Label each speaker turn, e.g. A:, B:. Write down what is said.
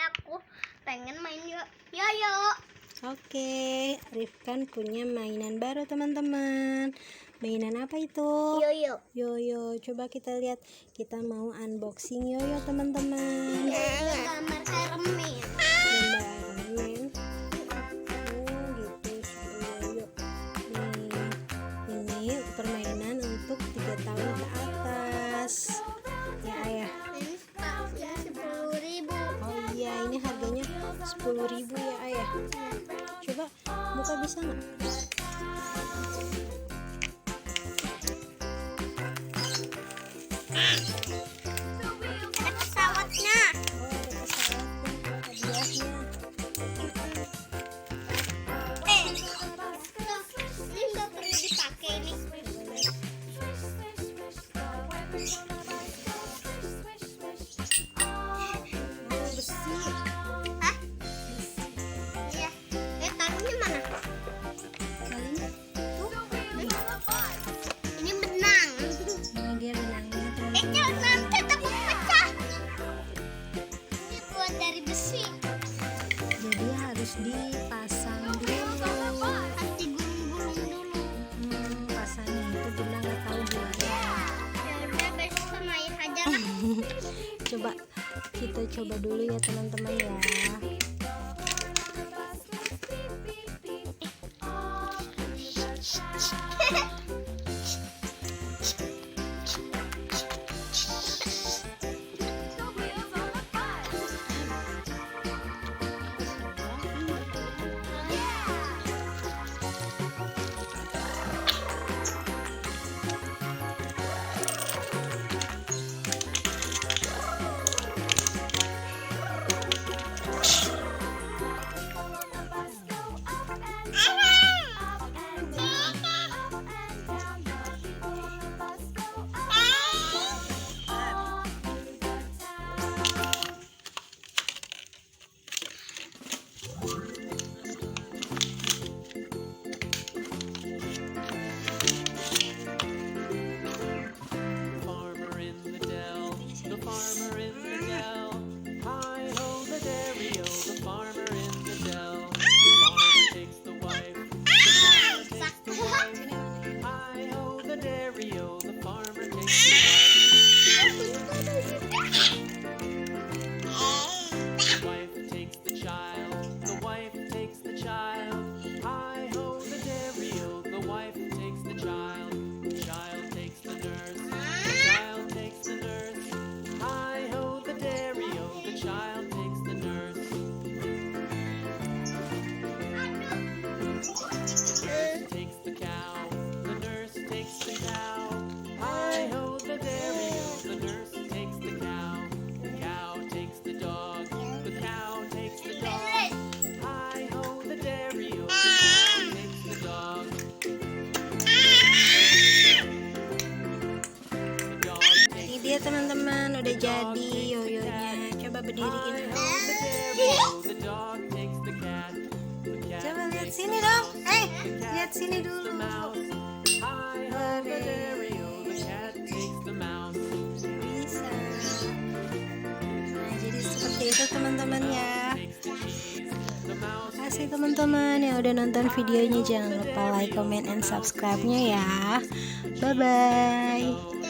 A: aku pengen main yoyo.
B: Oke, Rifkan punya mainan baru teman-teman. Mainan apa itu?
A: Yoyo.
B: Yoyo. Coba kita lihat. Kita mau unboxing yoyo teman-teman.
A: Gambar cermin.
B: Gambar cermin. Oh gitu, yoyo. Ini permainan untuk 3 tahun ke atas. Ya ayah.
A: Ini 10.000.
B: Oh iya, ini harganya 10.000 ya ayah. Coba buka, bisa nggak?
A: Ada pesawatnya.
B: Oh, ada pesawatnya, hadiahnya.
A: Ini nggak perlu dipakai nih.
B: Oh, besi.
A: Hah? Iya. Taruhnya mana?
B: Kalinya tuh.
A: Ini benang.
B: Oh, dia benangnya
A: Jangan sampai takut pecah. Ini buat dari besi.
B: jadi harus dipasang dulu.
A: Harus digulung-gulung dulu.
B: Pasangnya itu Bunda nggak tahu gimana.
A: Ya udah, besok sama ayah aja lah.
B: Coba kita coba dulu ya teman-teman ya.
C: Farmer in the dell, the farmer in the dell. Hi ho the dairy-o, the farmer in the dell. The farmer takes the wife, the farmer takes the wife. Hi ho the dairy-o, the farmer takes the wife. The wife takes the child, the wife takes the child. Hi ho the dairy-o, the wife takes the child. The child takes the nurse. The child takes the nurse. Hi ho the dairy-o, the child takes the nurse. Nurse takes the cow. The nurse takes the cow. Hi ho the dairy-o, the nurse takes the cow. The cow takes the dog. The cow takes the dog. Hi ho the dairy-o, the cow takes the dog. The dog takes
B: Ini dia teman-teman, udah jadi yoyonya. Coba berdiriin.
C: the dairy-o, the dog takes the cat. The cat
B: Coba lihat
C: takes
B: sini
C: the
B: dong.
C: mouse. The cat
B: Lihat sini
C: takes
B: dulu.
C: the mouse. Hi ho the dairy-o, the cat takes the mouse.
B: Bisa. Nah, jadi seperti itu teman-teman ya.
C: Takes the cheese. The mouse
B: Terima kasih teman-teman yang udah nonton videonya. Jangan lupa like, comment, and subscribe-nya ya. Bye-bye.
C: goes.